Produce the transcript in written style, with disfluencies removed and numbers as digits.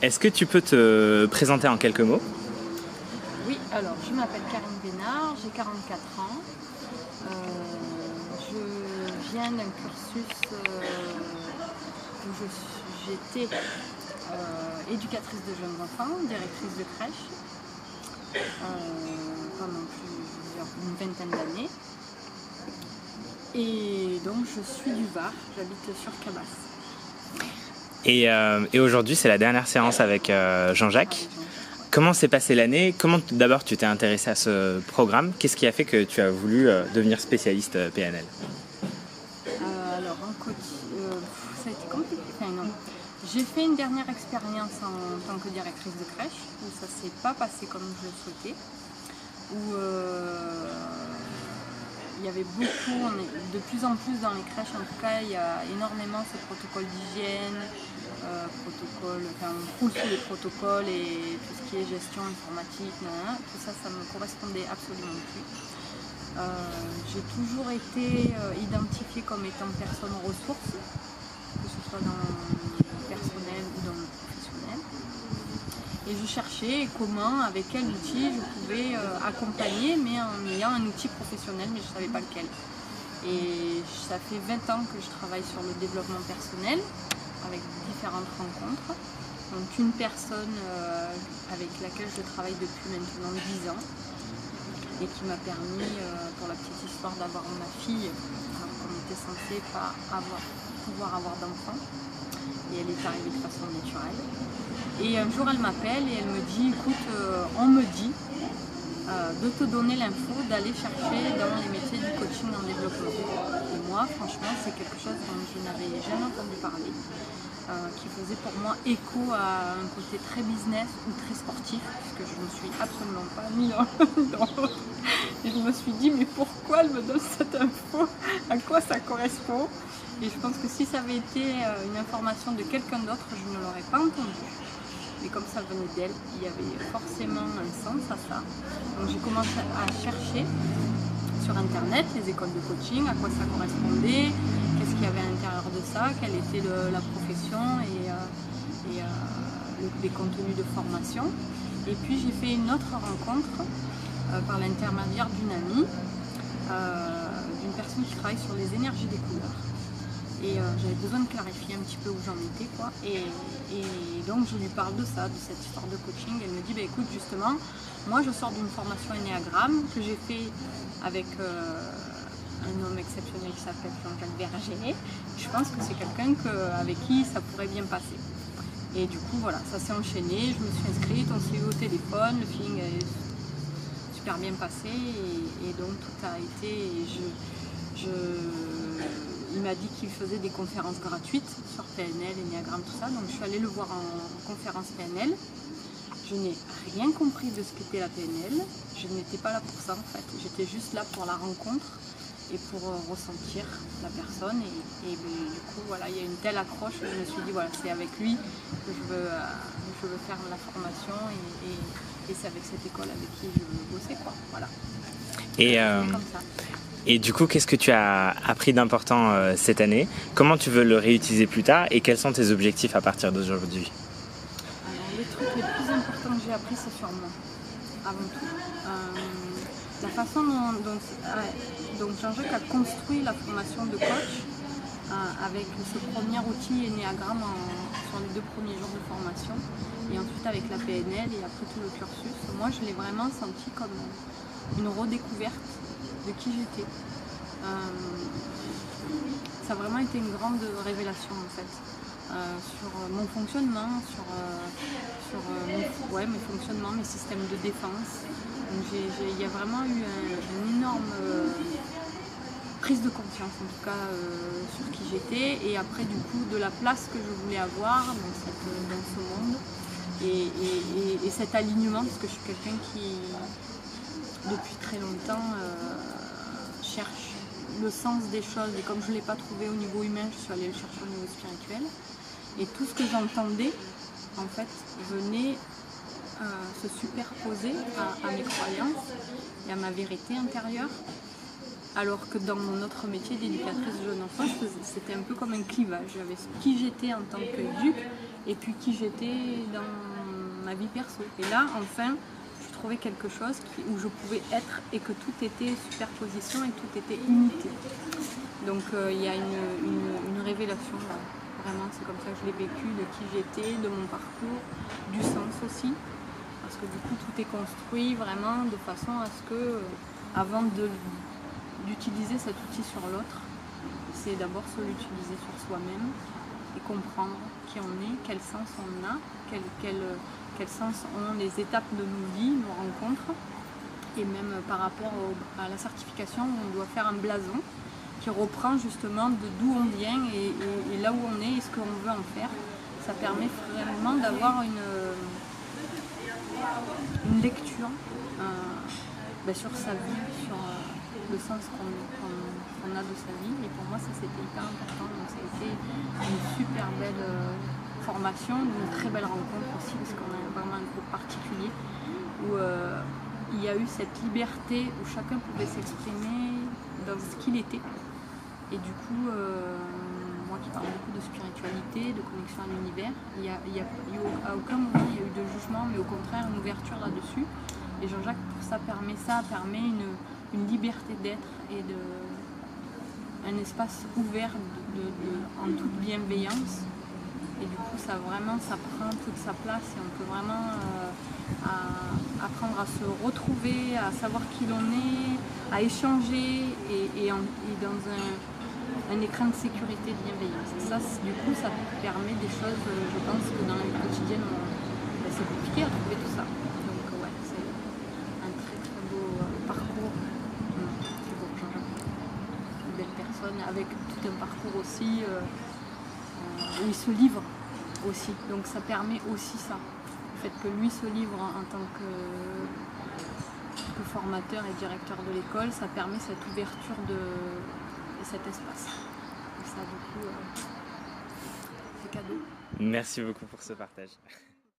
Est-ce que tu peux te présenter en quelques mots? Oui, alors je m'appelle Karine Bénard, j'ai 44 ans. Je viens d'un cursus où j'étais éducatrice de jeunes enfants, directrice de crèche pendant une vingtaine d'années. Et donc je suis du Var, j'habite sur Cabasse. Et aujourd'hui, c'est la dernière séance avec Jean-Jacques. Comment s'est passée l'année? Comment d'abord tu t'es intéressé à ce programme? Qu'est-ce qui a fait que tu as voulu devenir spécialiste PNL? Alors, ça a été compliqué. Enfin, non. J'ai fait une dernière expérience en tant que directrice de crèche où ça ne s'est pas passé comme je le souhaitais. Où il y avait beaucoup, de plus en plus dans les crèches en tout cas, il y a énormément ce protocole d'hygiène, on croule sous les protocoles et tout ce qui est gestion informatique, tout ça, ça ne me correspondait absolument plus. J'ai toujours été identifiée comme étant personne ressource, que ce soit dans le personnel ou dans le professionnel. Et je cherchais comment, avec quel outil je pouvais accompagner, mais en ayant un outil professionnel, mais je ne savais pas lequel. Et ça fait 20 ans que je travaille sur le développement personnel, avec différentes rencontres. Donc une personne avec laquelle je travaille depuis maintenant 10 ans, et qui m'a permis, pour la petite histoire, d'avoir ma fille, alors qu'on était censé pas pouvoir avoir d'enfant. Et elle est arrivée de façon naturelle. Et un jour, elle m'appelle et elle me dit, écoute, on me dit de te donner l'info, d'aller chercher dans les métiers du coaching en développement. Et moi, franchement, c'est quelque chose dont je n'avais jamais entendu parler, qui faisait pour moi écho à un côté très business ou très sportif, puisque je ne suis absolument pas mis dans l'autre. Et je me suis dit, mais pourquoi elle me donne cette info? À quoi ça correspond? Et je pense que si ça avait été une information de quelqu'un d'autre, je ne l'aurais pas entendu. Mais comme ça venait d'elle, il y avait forcément un sens à ça. Donc j'ai commencé à chercher sur internet les écoles de coaching, à quoi ça correspondait, qu'est-ce qu'il y avait à l'intérieur de ça, quelle était la profession et les contenus de formation. Et puis j'ai fait une autre rencontre par l'intermédiaire d'une amie, d'une personne qui travaille sur les énergies des couleurs. Et j'avais besoin de clarifier un petit peu où j'en étais, quoi. Et donc je lui parle de ça, de cette histoire de coaching. Elle me dit, bah, écoute, justement, moi je sors d'une formation Ennéagramme que j'ai fait avec un homme exceptionnel qui s'appelle Jean-Jacques Berger. Je pense que c'est quelqu'un avec qui ça pourrait bien passer. Et du coup, voilà, ça s'est enchaîné, je me suis inscrite, on s'est eu au téléphone, le feeling est super bien passé et donc tout a été... Il m'a dit qu'il faisait des conférences gratuites sur PNL, Ennéagramme, tout ça. Donc je suis allée le voir en conférence PNL. Je n'ai rien compris de ce qu'était la PNL. Je n'étais pas là pour ça en fait. J'étais juste là pour la rencontre et pour ressentir la personne. Et du coup, voilà, il y a une telle accroche que je me suis dit, voilà, c'est avec lui que je veux faire la formation et c'est avec cette école avec qui je veux bosser, quoi. Voilà. Comme ça. Et du coup, qu'est-ce que tu as appris d'important cette année? Comment tu veux le réutiliser plus tard? Et quels sont tes objectifs à partir d'aujourd'hui? Alors, le truc le plus important que j'ai appris, c'est sur moi, avant tout. La façon dont Jean-Jacques a construit la formation de coach avec ce premier outil Ennéagramme sur les 2 premiers jours de formation et ensuite avec la PNL et après tout le cursus, moi je l'ai vraiment senti comme une redécouverte de qui j'étais. Ça a vraiment été une grande révélation en fait sur mon fonctionnement, sur mes fonctionnements, mes systèmes de défense. Donc il y a vraiment eu une énorme prise de confiance en tout cas sur qui j'étais et après du coup de la place que je voulais avoir dans ce monde et cet alignement parce que je suis quelqu'un qui depuis très longtemps cherche le sens des choses et comme je ne l'ai pas trouvé au niveau humain, je suis allée le chercher au niveau spirituel et tout ce que j'entendais en fait venait se superposer à mes croyances et à ma vérité intérieure alors que dans mon autre métier d'éducatrice jeune enfant, c'était un peu comme un clivage. J'avais qui j'étais en tant qu'éduc et puis qui j'étais dans ma vie perso. Et là, enfin, je trouvais quelque chose où je pouvais être et que tout était superposition et tout était unité. Donc il y a une révélation, vraiment, c'est comme ça que je l'ai vécu, de qui j'étais, de mon parcours, du sens aussi. Parce que du coup, tout est construit vraiment de façon à ce que, avant d'utiliser cet outil sur l'autre, c'est d'abord se l'utiliser sur soi-même et comprendre qui on est, quel sens on a, quel sens ont les étapes de nos vies, nos rencontres. Et même par rapport à la certification, on doit faire un blason qui reprend justement d'où on vient et là où on est et ce qu'on veut en faire. Ça permet vraiment d'avoir une lecture sur sa vie, sur le sens qu'on a de sa vie. Et pour moi, ça c'était hyper important. Donc ça a été une super belle formation, une très belle rencontre aussi, parce qu'on a vraiment un groupe particulier où il y a eu cette liberté où chacun pouvait s'exprimer dans ce qu'il était. Et du coup, moi qui parle beaucoup de spiritualité, de connexion à l'univers, à aucun moment il y a eu de jugement, mais au contraire une ouverture là-dessus. Et Jean-Jacques, pour ça, permet une liberté d'être et un espace ouvert en toute bienveillance. Et du coup, ça prend toute sa place et on peut vraiment apprendre à se retrouver, à savoir qui l'on est, à échanger et dans un écran de sécurité, de bienveillance. Et ça, du coup, ça permet des choses, je pense que dans la vie quotidienne, c'est compliqué à trouver tout ça. Donc ouais, c'est un très très beau parcours. C'est beau, Jean-Jacques. Une belle personne avec tout un parcours aussi où il se livre aussi. Donc ça permet aussi ça. Le fait que lui se livre en tant que formateur et directeur de l'école, ça permet cette ouverture de cet espace. Et ça, du coup, c'est cadeau. Merci beaucoup pour ce partage.